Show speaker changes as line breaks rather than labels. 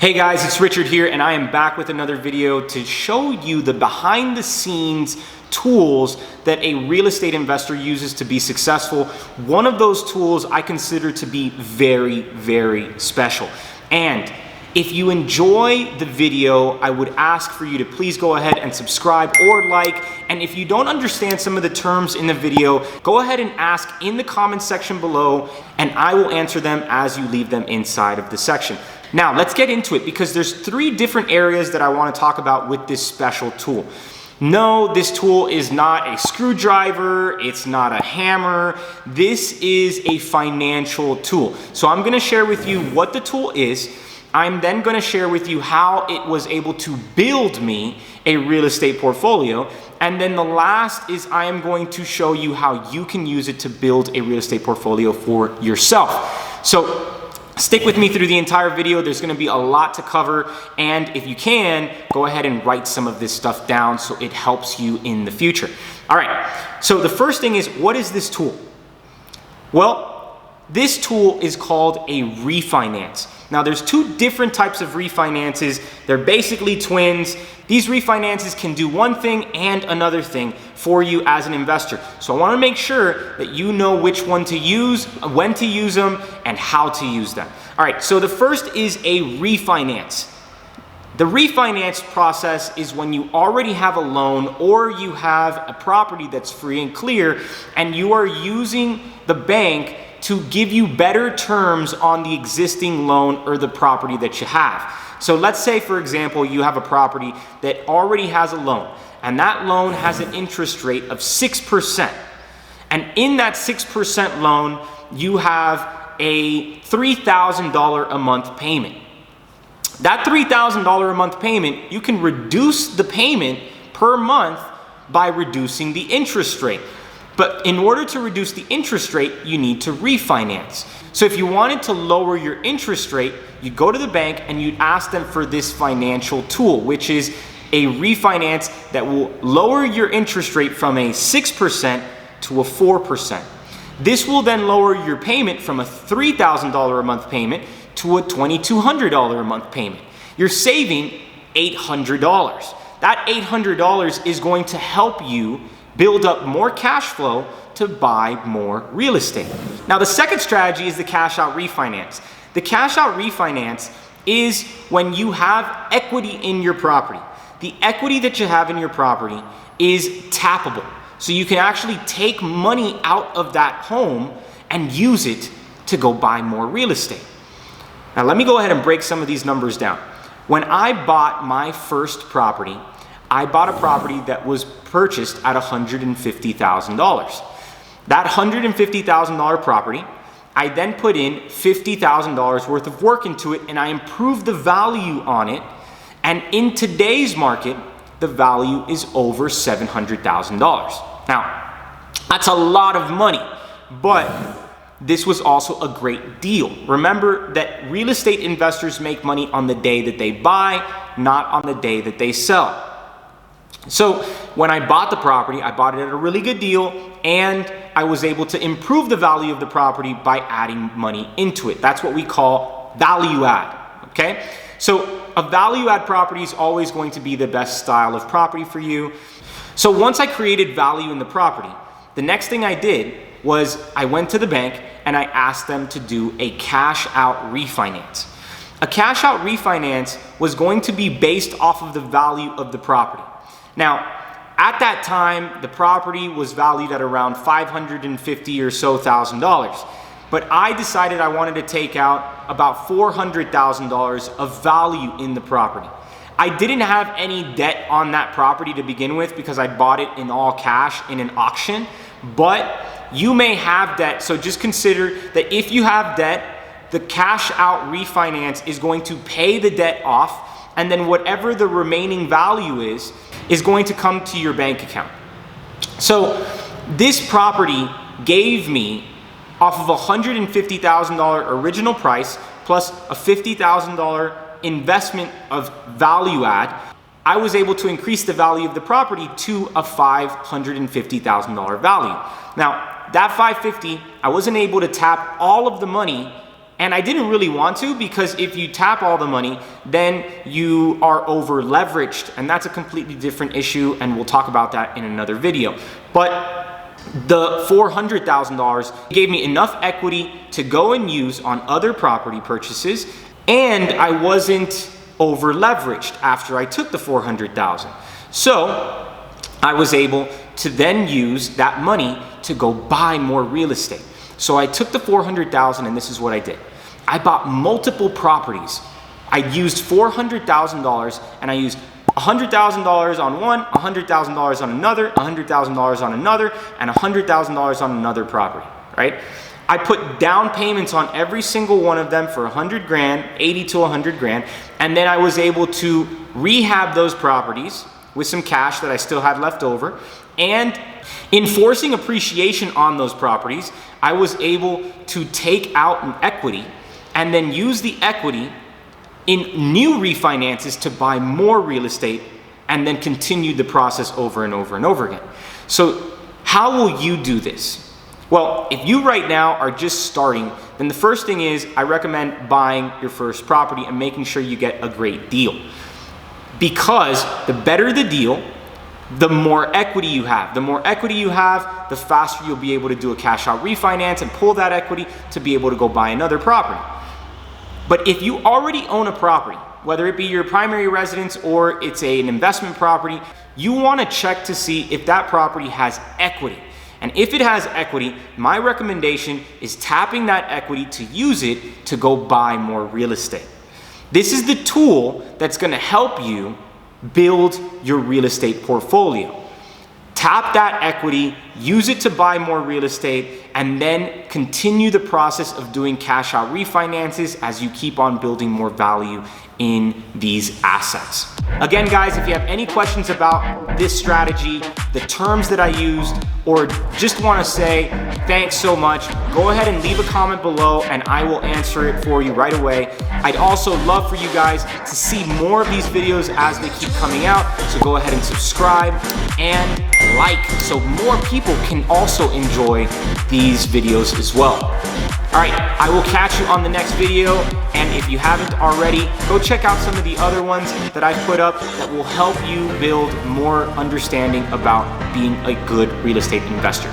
Hey guys, it's Richard here and I am back with another video to show you the behind the scenes tools that a real estate investor uses to be successful. One of those tools I consider to be very, very special. And if you enjoy the video, I would ask for you to please go ahead and subscribe or like. And if you don't understand some of the terms in the video, go ahead and ask in the comment section below and I will answer them as you leave them inside of the section. Now let's get into it because there's three different areas that I want to talk about with this special tool. No, this tool is not a screwdriver, it's not a hammer. This is a financial tool. So I'm going to share with you what the tool is. I'm then going to share with you how it was able to build me a real estate portfolio. And then the last is I am going to show you how you can use it to build a real estate portfolio for yourself. So stick with me through the entire video. There's going to be a lot to cover. And if you can, go ahead and write some of this stuff down so it helps you in the future. All right. So the first thing is, what is this tool? Well, this tool is called a refinance. Now there's two different types of refinances. They're basically twins. These refinances can do one thing and another thing for you as an investor. So I want to make sure that you know which one to use, when to use them, and how to use them. All right, so the first is a refinance. The refinance process is when you already have a loan or you have a property that's free and clear and you are using the bank to give you better terms on the existing loan or the property that you have. So let's say, for example, you have a property that already has a loan and that loan has an interest rate of 6%. And in that 6% loan, you have a $3,000 a month payment. That $3,000 a month payment, you can reduce the payment per month by reducing the interest rate. But in order to reduce the interest rate, you need to refinance. So if you wanted to lower your interest rate, you go to the bank and you ask them for this financial tool, which is a refinance that will lower your interest rate from a 6% to a 4%. This will then lower your payment from a $3,000 a month payment to a $2,200 a month payment. You're saving $800. That $800 is going to help you build up more cash flow to buy more real estate. Now, the second strategy is the cash out refinance. The cash out refinance is when you have equity in your property. The equity that you have in your property is tappable. So you can actually take money out of that home and use it to go buy more real estate. Now, let me go ahead and break some of these numbers down. When I bought my first property, I bought a property that was purchased at $150,000. That $150,000 property, I then put in $50,000 worth of work into it and I improved the value on it. And in today's market, the value is over $700,000. Now, that's a lot of money, but this was also a great deal. Remember that real estate investors make money on the day that they buy, not on the day that they sell. So when I bought the property, I bought it at a really good deal and I was able to improve the value of the property by adding money into it. That's what we call value add, okay? So a value add property is always going to be the best style of property for you. So once I created value in the property, the next thing I did was I went to the bank and I asked them to do a cash out refinance. A cash out refinance was going to be based off of the value of the property. Now, at that time, the property was valued at around $550,000 or so. But I decided I wanted to take out about $400,000 of value in the property. I didn't have any debt on that property to begin with because I bought it in all cash in an auction. But you may have debt, so just consider that if you have debt, the cash out refinance is going to pay the debt off, and then whatever the remaining value is going to come to your bank account. So this property gave me, off of a $150,000 original price plus a $50,000 investment of value add, I was able to increase the value of the property to a $550,000 value. Now, that $550,000, I wasn't able to tap all of the money And I didn't really want to, because if you tap all the money, then you are over leveraged, and that's a completely different issue, and we'll talk about that in another video. But the $400,000 gave me enough equity to go and use on other property purchases, and I wasn't over leveraged after I took the $400,000. So I was able to then use that money to go buy more real estate. So I took the $400,000, and this is what I did. I bought multiple properties. I used $400,000, and I used $100,000 on one, $100,000 on another, $100,000 on another, and $100,000 on another property, right? I put down payments on every single one of them for 100 grand, 80 to 100 grand, and then I was able to rehab those properties with some cash that I still had left over. And in forcing appreciation on those properties, I was able to take out an equity and then use the equity in new refinances to buy more real estate, and then continue the process over and over and over again. So how will you do this? Well, if you right now are just starting, then the first thing is I recommend buying your first property and making sure you get a great deal. Because the better the deal, the more equity you have. The more equity you have, the faster you'll be able to do a cash out refinance and pull that equity to be able to go buy another property. But if you already own a property, whether it be your primary residence or it's an investment property, you want to check to see if that property has equity. And if it has equity, my recommendation is tapping that equity to use it to go buy more real estate. This is the tool that's going to help you build your real estate portfolio. Tap that equity, use it to buy more real estate, and then continue the process of doing cash out refinances as you keep on building more value in these assets. Again, guys, if you have any questions about this strategy, the terms that I used, or just want to say thanks so much, go ahead and leave a comment below and I will answer it for you right away. I'd also love for you guys to see more of these videos as they keep coming out, so go ahead and subscribe and like so more people can also enjoy these videos as well. All right, I will catch you on the next video, and if you haven't already, go check out some of the other ones that I've put up that will help you build more understanding about being a good real estate investor.